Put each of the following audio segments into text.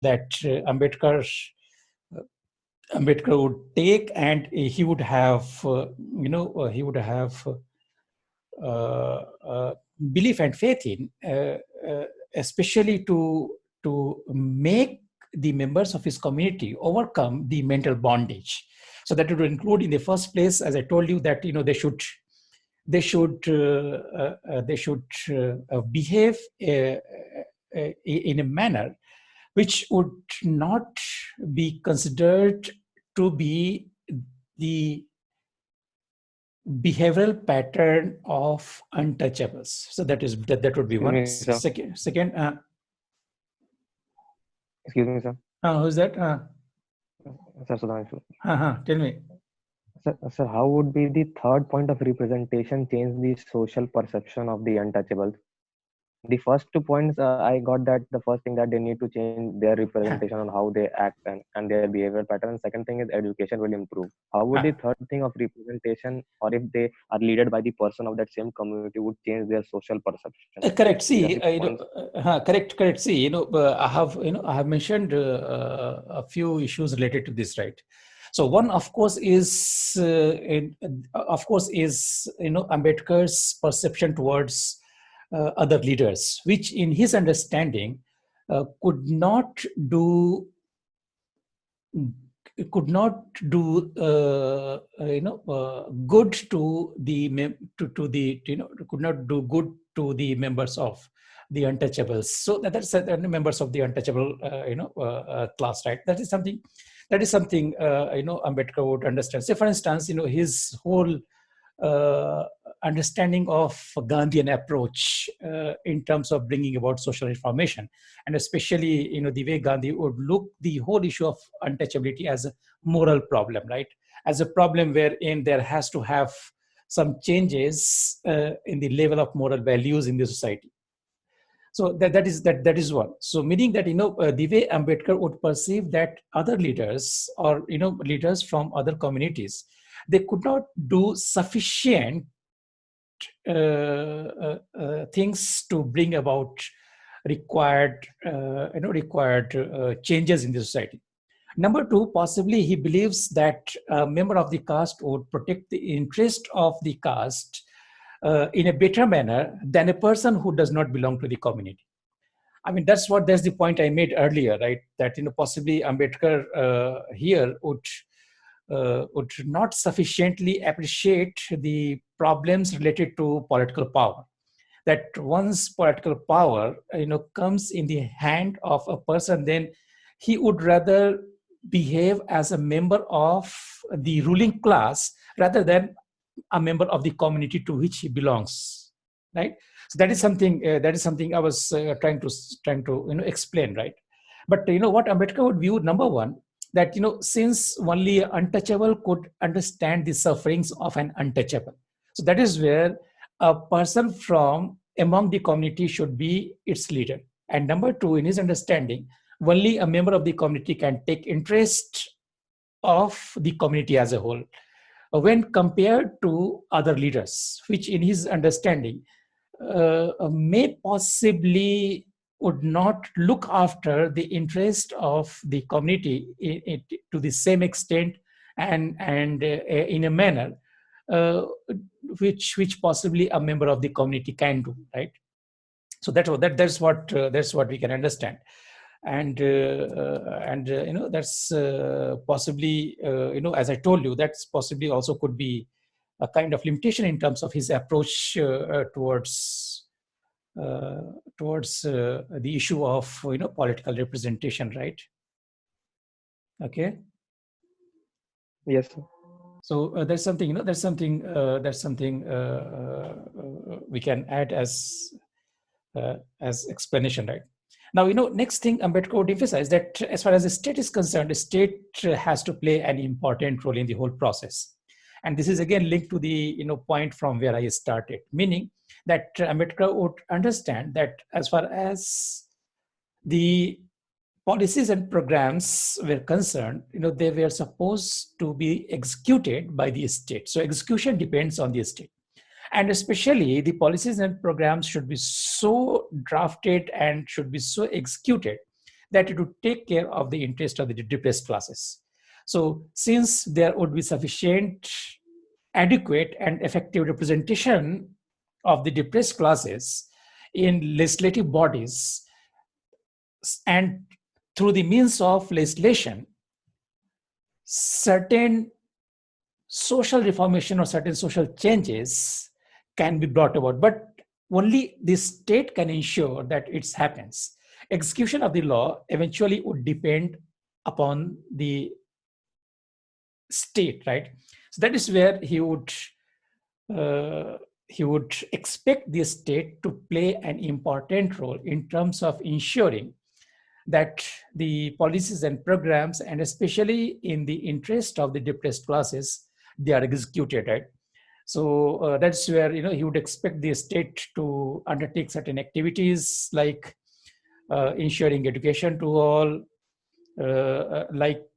that Ambedkar would take, and he would have, belief and faith in, especially to make the members of his community overcome the mental bondage. So that would include, in the first place, as I told you, that they should behave in a manner which would not be considered to be the behavioral pattern of untouchables. So that would be Excuse one. me, sir. Second, Excuse me, sir. who's that? Sir, Sudhanshu. Tell me. Sir, how would be the third point of representation change the social perception of the untouchables? The first 2 points, I got that the first thing that they need to change their representation on how they act and their behavior pattern. Second thing is education will improve. How would the third thing of representation, or if they are led by the person of that same community, would change their social perception? Correct. See, Points. correct. See, I have mentioned a few issues related to this, right? So one, of course, is Ambedkar's perception towards other leaders, which, in his understanding, could not do good to the members of the untouchables. So that's members of the untouchable class, right? That is something Ambedkar would understand. Say, for instance, his whole understanding of Gandhian approach in terms of bringing about social reformation, and especially the way Gandhi would look the whole issue of untouchability as a moral problem, right? As a problem wherein there has to have some changes in the level of moral values in the society. So that is one. So meaning that the way Ambedkar would perceive that other leaders, or leaders from other communities, they could not do sufficient things to bring about required changes in the society. Number two, possibly he believes that a member of the caste would protect the interest of the caste in a better manner than a person who does not belong to the community. I mean, that's the point I made earlier, right? That possibly Ambedkar here would not sufficiently appreciate the problems related to political power. That once political power comes in the hand of a person, then he would rather behave as a member of the ruling class rather than a member of the community to which he belongs, right? So that is something I was trying to explain, right? But what Ambedkar would view, number one, that since only an untouchable could understand the sufferings of an untouchable, so that is where a person from among the community should be its leader. And number two, in his understanding, only a member of the community can take interest of the community as a whole when compared to other leaders, which in his understanding may possibly would not look after the interest of the community to the same extent and in a manner which possibly a member of the community can do, right? So that's what we can understand. And that's possibly as I told you, that's possibly also could be a kind of limitation in terms of his approach towards the issue of political representation, right? Okay. Yes, sir. So there's something we can add as explanation, right? Now, next thing Ambedkar would emphasize that as far as the state is concerned, the state has to play an important role in the whole process. And this is again linked to the point from where I started, meaning that Ambedkar would understand that as far as the policies and programs were concerned, they were supposed to be executed by the state. So execution depends on the state. And especially the policies and programs should be so drafted and should be so executed that it would take care of the interest of the depressed classes. So since there would be sufficient, adequate, and effective representation of the depressed classes in legislative bodies, and through the means of legislation, certain social reformation or certain social changes can be brought about, but only the state can ensure that it happens. Execution of the law eventually would depend upon the state, right? So that is where he would expect the state to play an important role in terms of ensuring that the policies and programs, and especially in the interest of the depressed classes, they are executed, right? So that's where he would expect the state to undertake certain activities like ensuring education to all, like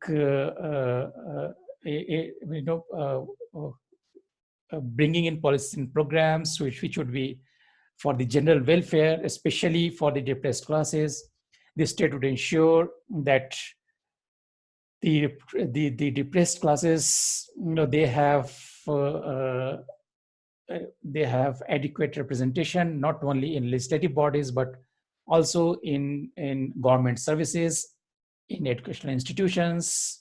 bringing in policies and programs which would be for the general welfare, especially for the depressed classes. The state would ensure that the depressed classes, they have adequate representation, not only in legislative bodies but also in government services, in educational institutions.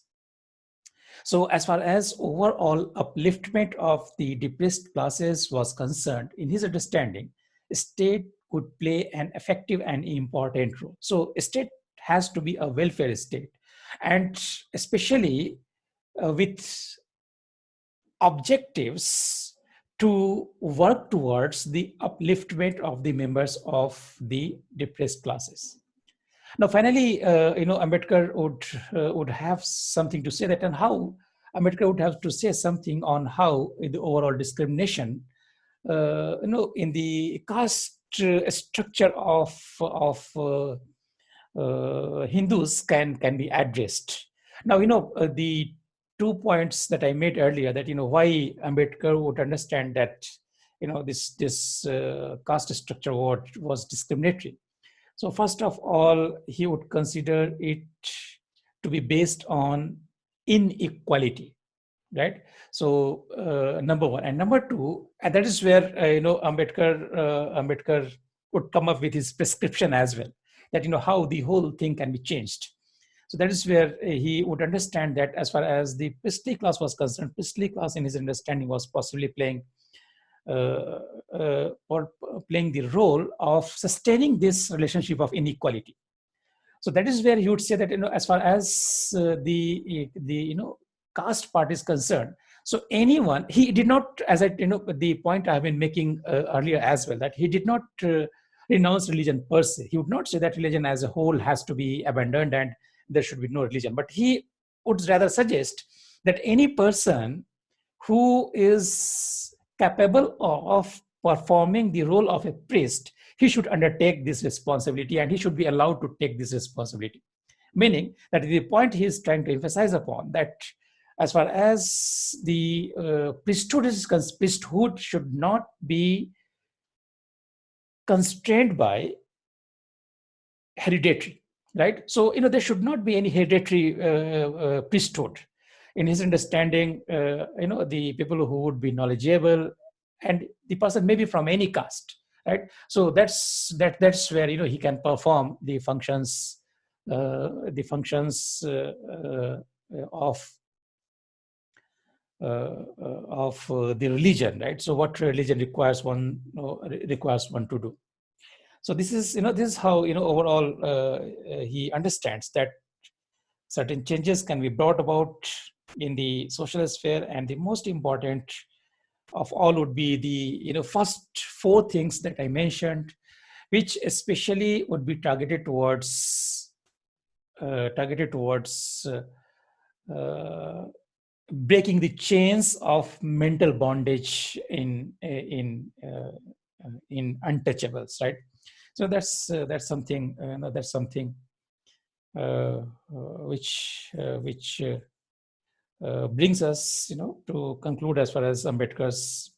So as far as overall upliftment of the depressed classes was concerned, in his understanding, state could play an effective and important role. So state has to be a welfare state, and especially with objectives to work towards the upliftment of the members of the depressed classes. Now, finally, Ambedkar would have something to say that, and how Ambedkar would have to say something on how the overall discrimination, in the caste structure of Hindus can be addressed. Now, the 2 points that I made earlier, that why Ambedkar would understand that this caste structure was discriminatory. So first of all, he would consider it to be based on inequality, right? So number one, and number two, and that is where Ambedkar would come up with his prescription as well, that how the whole thing can be changed. So that is where he would understand that as far as the priestly class was concerned, priestly class in his understanding was possibly playing the role of sustaining this relationship of inequality. So that is where he would say that as far as the caste part is concerned, so anyone, he did not, as I the point I have been making earlier as well, that he did not renounce religion per se. He would not say that religion as a whole has to be abandoned and there should be no religion, but he would rather suggest that any person who is capable of performing the role of a priest, he should undertake this responsibility and he should be allowed to take this responsibility. Meaning that the point he is trying to emphasize upon, that as far as the priesthood is concerned, priesthood should not be constrained by hereditary, right? So, there should not be any hereditary priesthood. In his understanding, the people who would be knowledgeable, and the person may be from any caste, right? So that's where he can perform the functions of the religion, right? So what religion requires one to do. So this is how overall he understands that certain changes can be brought about in the social sphere, and the most important of all would be the first four things that I mentioned, which especially would be targeted towards breaking the chains of mental bondage in untouchables, right? So that's something which brings us to conclude as far as Ambedkar's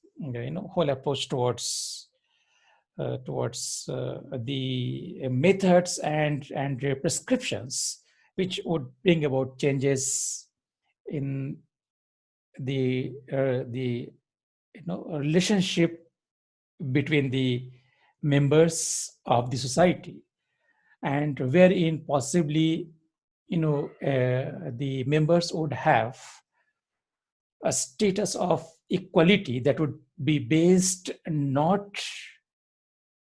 whole approach towards towards the methods and prescriptions which would bring about changes in the relationship between the members of the society, and wherein possibly the members would have a status of equality that would be based not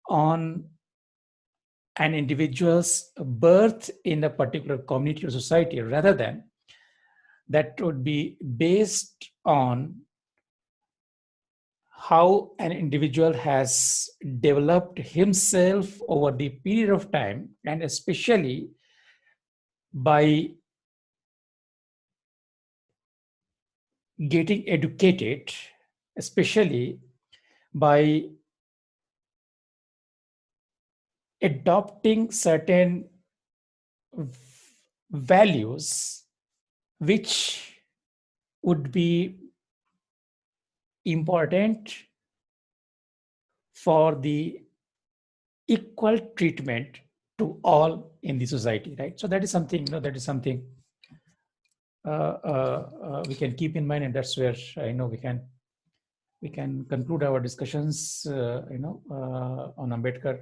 on an individual's birth in a particular community or society, rather than that would be based on how an individual has developed himself over the period of time, and especially by getting educated, especially by adopting certain values which would be important for the equal treatment to all in the society, right? So that is something, we can keep in mind, and that's where we can conclude our discussions, on Ambedkar.